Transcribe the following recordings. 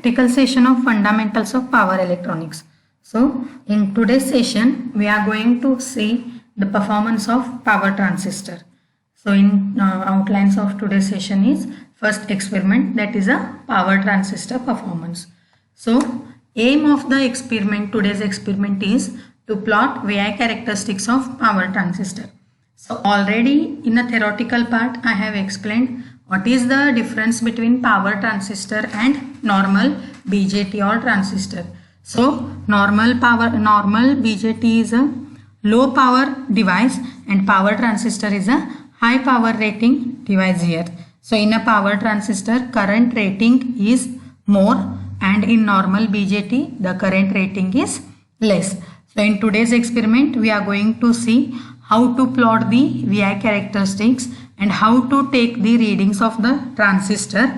practical session of fundamentals of power electronics. So in today's session we are going to see the performance of power transistor. So in outlines of today's session is first experiment, that is a power transistor performance. So aim of the experiment, today's experiment, is to plot VI characteristics of power transistor. So already in the theoretical part I have explained what is the difference between power transistor and normal BJT or transistor. So normal BJT is a low power device and power transistor is a high power rating device here. So in a power transistor current rating is more and in normal BJT the current rating is less. So in today's experiment we are going to see how to plot the VI characteristics and how to take the readings of the transistor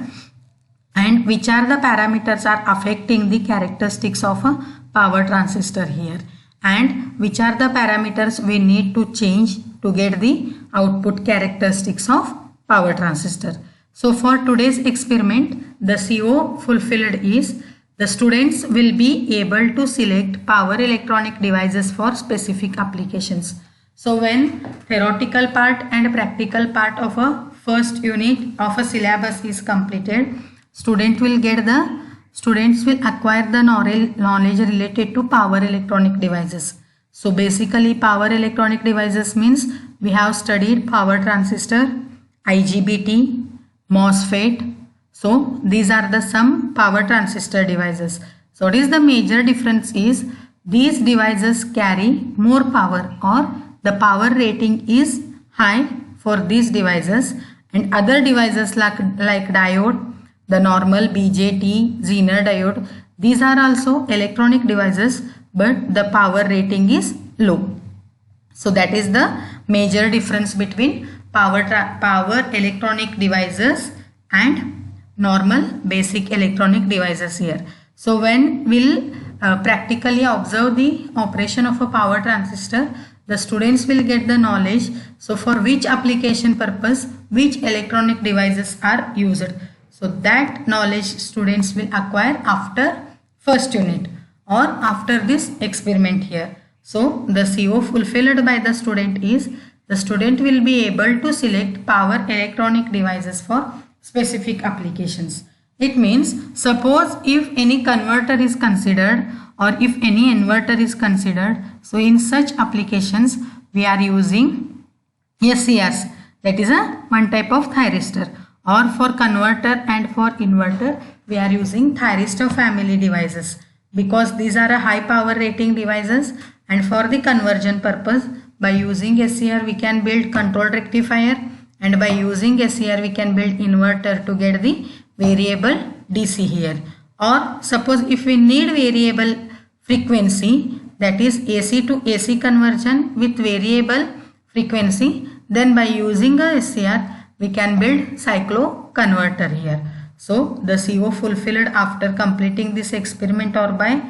and which are the parameters are affecting the characteristics of a power transistor here and which are the parameters we need to change to get the output characteristics of power transistor. So for today's experiment the CO fulfilled is the students will be able to select power electronic devices for specific applications. So when theoretical part and practical part of a first unit of a syllabus is completed, students will acquire the knowledge related to power electronic devices. So basically power electronic devices means we have studied power transistor, IGBT, MOSFET. So these are the some power transistor devices. So what is the major difference is these devices carry more power or the power rating is high for these devices and other devices like diode, the normal BJT, Zener diode, these are also electronic devices but the power rating is low. So that is the major difference between power electronic devices and normal basic electronic devices here. So when we'll practically observe the operation of a power transistor, the students will get the knowledge. So for which application purpose which electronic devices are used. So that knowledge students will acquire after first unit or after this experiment here. So the CO fulfilled by the student is the student will be able to select power electronic devices for specific applications. It means suppose if any converter is considered or if any inverter is considered, so in such applications we are using SCRs, that is a one type of thyristor, or for converter and for inverter we are using thyristor family devices because these are a high power rating devices and for the conversion purpose by using SCR we can build control rectifier and by using SCR we can build inverter to get the variable DC here. Or suppose if we need variable frequency, that is AC to AC conversion with variable frequency, then by using a SCR we can build cyclo converter here. So the CO fulfilled after completing this experiment or by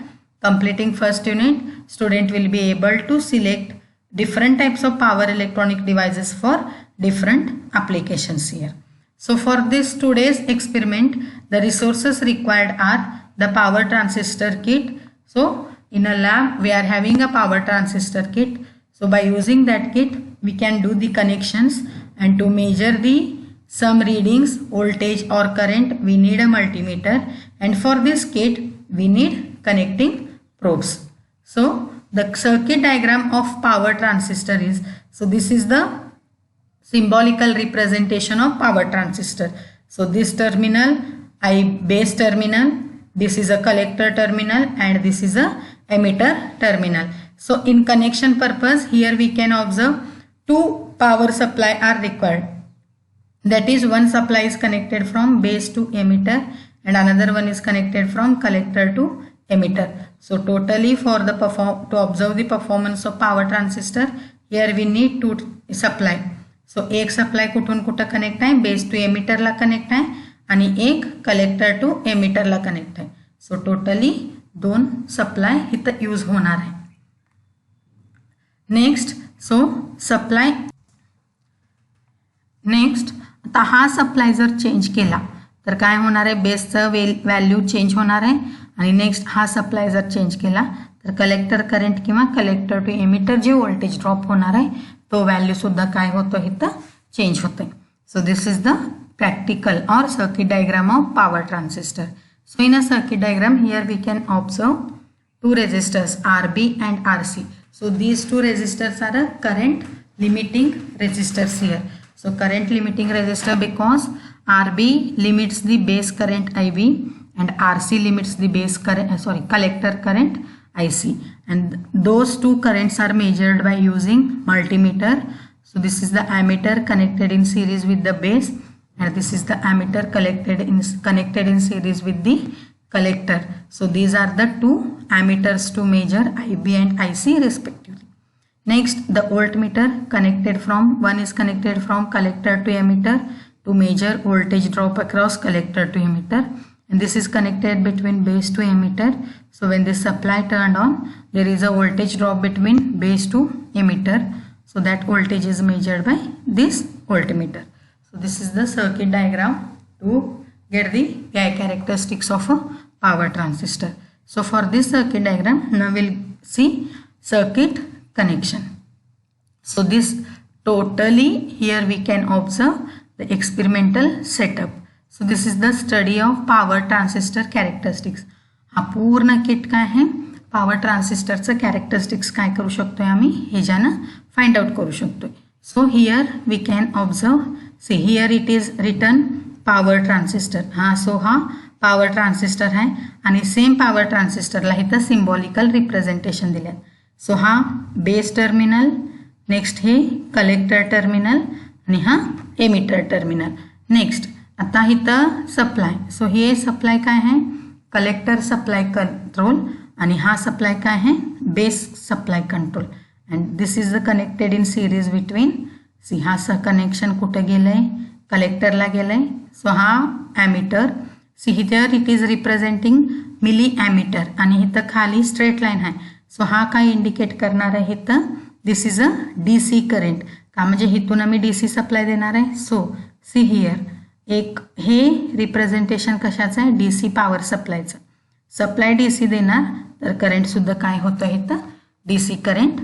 completing first unit, student will be able to select different types of power electronic devices for different applications here. So for this today's experiment the resources required are the power transistor kit. So in a lab we are having a power transistor kit. So by using that kit we can do the connections and to measure the some readings, voltage or current, we need a multimeter and for this kit we need connecting probes. So the circuit diagram of power transistor is, so this is the symbolical representation of power transistor. So this terminal base terminal, this is a collector terminal and this is a emitter terminal. So in connection purpose here we can observe two power supply are required. That is one supply is connected from base to emitter and another one is connected from collector to emitter. So totally for the to observe the performance of power transistor here we need two supply. So एक supply कुठून कुठं connect आहे, base to एमिटरला connect आहे आणि एक collector to एमिटरला connect आहे. So totally दोन supply इथं यूज होणार आहे. नेक्स्ट सो सप्लाय नेक्स्ट आता हा सप्लाय जर चेंज केला तर काय होणार आहे, बेसचं व्हॅल्यू चेंज होणार आहे आणि नेक्स्ट हा सप्लाय जर चेंज केला तर कलेक्टर करंट किंवा कलेक्टर टू एमिटर जे व्होल्टेज ड्रॉप होणार आहे तो व्हॅल्यू सुद्धा काय होतो इथं चेंज होतोय. सो this is the practical or circuit diagram of power transistor. So in a circuit diagram here we can observe two resistors RB and RC. So these two resistors are a current limiting resistors here. So current limiting resistor because RB limits the base current IB and RC limits the base current collector current IC, and those two currents are measured by using multimeter. So this is the ammeter connected in series with the base, and this is the ammeter connected in series with the collector. So these are the two ammeters to measure IB and IC respectively. Next, the voltmeter connected from one is connected from collector to emitter to measure voltage drop across collector to emitter, and this is connected between base to emitter. So when this supply turned on, there is a voltage drop between base to emitter, so that voltage is measured by this voltmeter. So this is the circuit diagram to get the characteristics of a power transistor. So for this circuit diagram, now we'll see circuit connection. So this totally here we can observe the experimental setup. So this is the study of power transistor characteristics. हा पूर्ण kit काय आहे, power ट्रान्सिस्टरचं characteristics काय करू शकतोय आम्ही ह्याच्यानं find out करू शकतोय. So here we can observe, see here it is written power transistor. हा पॉवर ट्रान्सिस्टर आहे आणि सेम पॉवर ट्रान्सिस्टरला इथं सिम्बॉलिकल रिप्रेझेंटेशन दिलं. सो हा बेस टर्मिनल, नेक्स्ट हे कलेक्टर टर्मिनल आणि हा एमिटर टर्मिनल. नेक्स्ट आता इथं सप्लाय. सो हे सप्लाय काय आहे, कलेक्टर सप्लाय कंट्रोल आणि हा सप्लाय काय आहे, base supply control. And this is the connected in series between. See हा कनेक्शन कुठं गेलंय, कलेक्टरला गेलंय. सो हा ammeter, see here it is representing milli ammeter आणि इथं खाली स्ट्रेट लाईन आहे. सो हा काय इंडिकेट करणार आहे इथं, this is a DC current. का म्हणजे इथून आम्ही DC सप्लाय देणार आहे. सो सी हियर एक हे रिप्रेझेंटेशन कशाचं आहे, DC पॉवर सप्लायचं. सप्लाय DC देणार तर करंट सुद्धा काय होतं इथं, DC करंट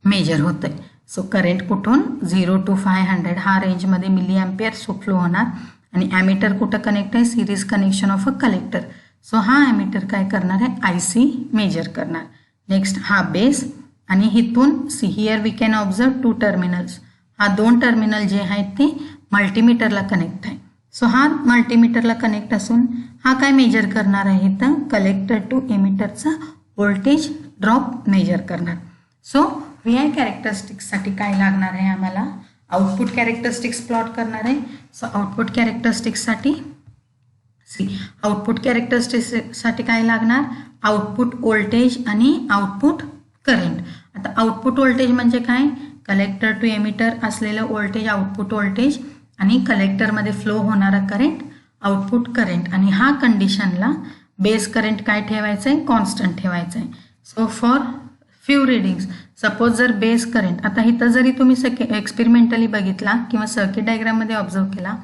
मेजर होतंय. सो करंट कुठून 0 to 500 हा रेंजमध्ये मिली ॲम्पियर फ्लो होणार आणि ॲमीटर कुठं कनेक्ट आहे, series connection of a collector. So हा ॲमीटर काय करणार आहे, IC मेजर करणार. नेक्स्ट हा बेस आणि इथून see here we can observe two terminals. हा दोन टर्मिनल जे आहेत ते मल्टीमीटरला कनेक्ट आहे. सो हा मल्टीमीटरला कनेक्ट असून हा काय मेजर करणार आहे इथं, कलेक्टर टू एमिटरचा व्होल्टेज ड्रॉप मेजर करणार. सो VI कॅरेक्टरिस्टिक्ससाठी काय लागणार आहे आम्हाला, आउटपुट कॅरेक्टरिस्टिक्स प्लॉट करणार आहे. सो आउटपुट कॅरेक्टरिस्टिक्ससाठी आउटपुट कॅरेक्टरिस्टिक्ससाठी काय लागणार, आउटपुट व्होल्टेज आणि आउटपुट करंट. आता आउटपुट व्होल्टेज म्हणजे काय, कलेक्टर टू एमिटर असलेलं व्होल्टेज आउटपुट व्होल्टेज आणि कलेक्टरमध्ये फ्लो होणारा करंट आउटपुट करंट. आणि हा कंडिशनला बेस करंट काय ठेवायचं आहे, कॉन्स्टंट ठेवायचं आहे. So for few readings, suppose जर बेस करंट, आता इथं जरी तुम्ही एक्सपेरिमेंटली बघितला किंवा सर्किट डायग्राममध्ये ऑब्झर्व केला,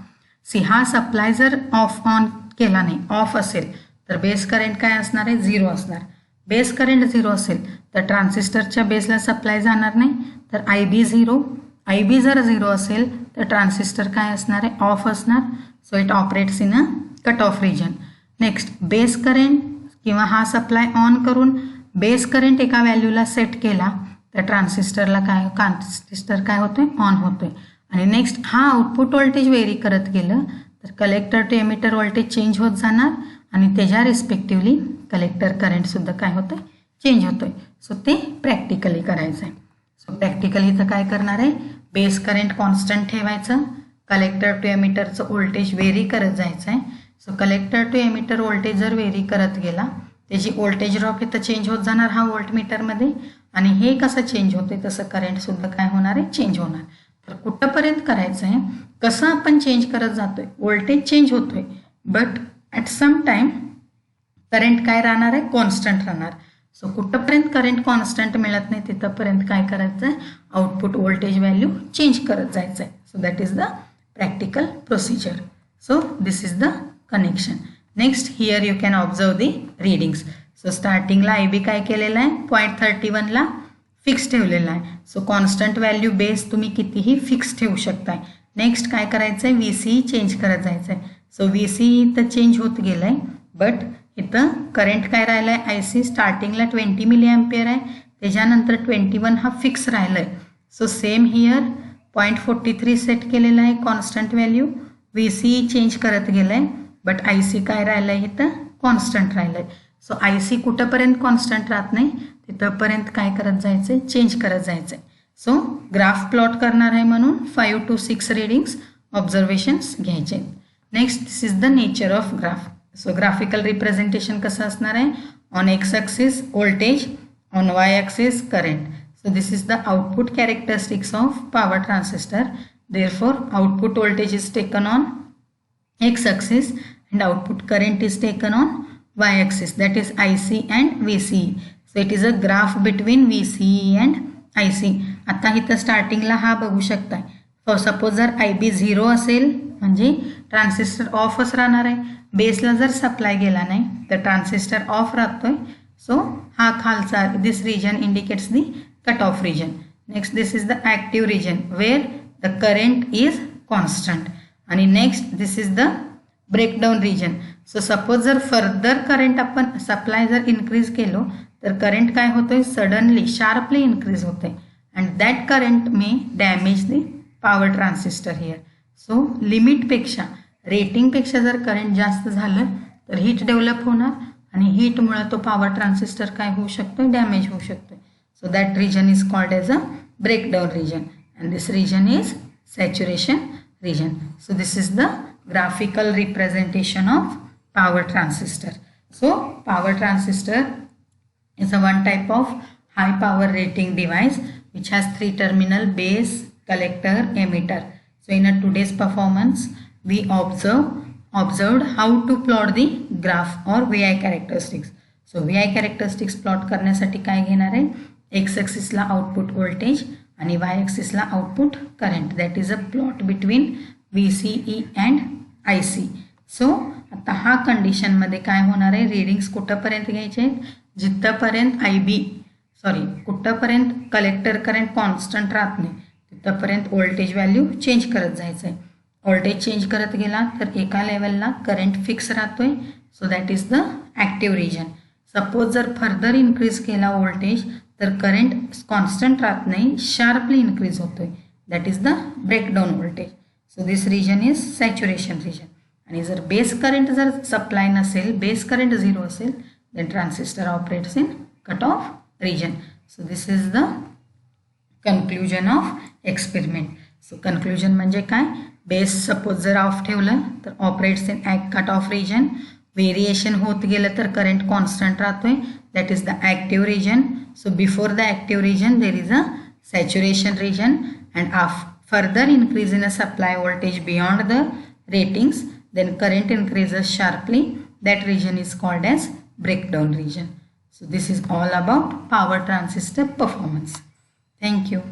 सी हा सप्लाय जर ऑन केला नाही, ऑफ असेल तर बेस करंट काय असणार आहे, 0 असणार. बेस करंट 0 असेल तर ट्रान्सिस्टरच्या बेसला सप्लाय जाणार नाही, तर IB 0. IB जर 0 असेल तर ट्रान्सिस्टर काय असणार आहे, ऑफ असणार. So it operates in a cut off region. Next base current किंवा हा सप्लाय ऑन करून बेस करंट एका व्हॅल्यूला सेट केला तर ट्रान्सिस्टर काय होतोय, ऑन होतोय. आणि नेक्स्ट हा आउटपुट व्होल्टेज व्हेरी करत गेलं तर collector to emitter voltage change होत जाणार आणि त्याच्या रिस्पेक्टिव्हली कलेक्टर करंट सुद्धा काय होतोय, चेंज होतोय. सो ते प्रॅक्टिकली करायचं आहे. सो प्रॅक्टिकली इथं काय करणार आहे, बेस करंट कॉन्स्टंट ठेवायचं, कलेक्टर टू एमिटरचं व्होल्टेज व्हेरी करत जायचं आहे. सो कलेक्टर टू एमिटर व्होल्टेज जर व्हेरी करत गेला त्याची व्होल्टेज ड्रॉप इथं चेंज होत जाणार हा व्होल्टमीटरमध्ये, आणि हे कसं चेंज होते तसं करंट सुद्धा काय होणार आहे, चेंज होणार. तर कुठंपर्यंत करायचं आहे, कसं आपण चेंज करत जातोय, व्होल्टेज चेंज होतोय but at some time current काय राहणार आहे, कॉन्स्टंट राहणार. सो कुठंपर्यंत करंट कॉन्स्टंट मिळत नाही तिथंपर्यंत काय करायचं आहे, आउटपुट व्होल्टेज व्हॅल्यू चेंज करत जायचं आहे. सो that is the practical procedure. So this is the connection. Next here you can observe the readings. So starting ला IB काय केलेला आहे 0.31 ला फिक्स ठेवलेला आहे. सो कॉन्स्टंट व्हॅल्यू बेस तुम्ही कितीही फिक्स ठेवू शकताय. नेक्स्ट काय करायचं आहे VCE चेंज करत जायचं आहे. सो VCE इथं चेंज होत गेलं आहे बट इथं करंट काय राहिलं आहे IC स्टार्टिंगला 20 मिली एम्पियर आहे त्याच्यानंतर 21 हा फिक्स राहिला आहे. सो सेम हियर 0.43 सेट केलेला आहे कॉन्स्टंट व्हॅल्यू. VCE चेंज करत गेलं आहे बट IC काय राहिलं आहे इथं कॉन्स्टंट राहिलं आहे. सो IC कुठंपर्यंत कॉन्स्टंट राहत नाही तिथंपर्यंत काय करत जायचं आहे चेंज करत जायचं आहे. सो ग्राफ प्लॉट करणार आहे म्हणून 5 to 6 रीडिंग्स ऑब्झर्वेशन्स घ्यायचे. Next this is the nature of graph. So graphical representation कसं असणार आहे on x axis voltage on Y axis current. So this is the output characteristics of power transistor. Therefore, output voltage is taken on x-axis and output current is taken on y-axis. That is IC and VCE. So it is a graph between VCE and IC. आता इथं स्टार्टिंगला हा बघू शकताय. Suppose जर IB 0 असेल म्हणजे transistor ऑफच राहणार आहे. बेसला जर सप्लाय गेला नाही तर ट्रान्सिस्टर ऑफ राहतोय. सो हा खालचा this region indicates the cutoff region. Next this is the active region where the current is constant. आणि next this is the breakdown region. So suppose जर further current आपण supply जर increase केलो तर current काय होतोय suddenly sharply increase होतोय and that current may damage the power transistor here. So limit पेक्षा rating पेक्षा जर करंट जास्त झालं तर हीट डेव्हलप होणार आणि हीटमुळे तो पॉवर ट्रान्सिस्टर काय होऊ शकतो डॅमेज होऊ शकतो. So that region is called as a breakdown region and this region is saturation region. So this is the graphical representation of power transistor. So power transistor is a one type of high power rating device which has 3 terminal base, collector, emitter. So in a today's performance we observed how to plot the graph or VI characteristics. So VI characteristics plot करण्यासाठी काय घेणार आहे x ॲक्सिसला output voltage आणि Y ॲक्सिसला output current. That is a plot between VCE and IC. So आता हा कंडिशनमध्ये काय होणार आहे रीडिंग्स कुठंपर्यंत घ्यायचे आहेत जिथंपर्यंत कुठंपर्यंत कलेक्टर करंट कॉन्स्टंट राहत नाही तिथंपर्यंत व्होल्टेज व्हॅल्यू चेंज करत जायचं आहे. व्होल्टेज चेंज करत गेला तर एका लेवलला करंट फिक्स राहतोय. So that is the active region. Suppose जर फर्दर इन्क्रीज केला व्होल्टेज तर करंट कॉन्स्टंट राहत नाही शार्पली इन्क्रीज होतोय. That is the breakdown voltage. So this region is saturation region. आणि जर बेस करंट जर सप्लाय नसेल बेस करंट 0 असेल then transistor operates in cut off region. So this is the conclusion of experiment. So conclusion म्हणजे काय base suppose जर off ठेवलं तर operates in cut off region. Variation होत गेलं तर करंट कॉन्स्टंट राहतोय. That is the active region. So before the active region there is a saturation region and further increase in a supply voltage beyond the ratings then current increases sharply. That region is called as breakdown region. So this is all about power transistor performance. Thank you.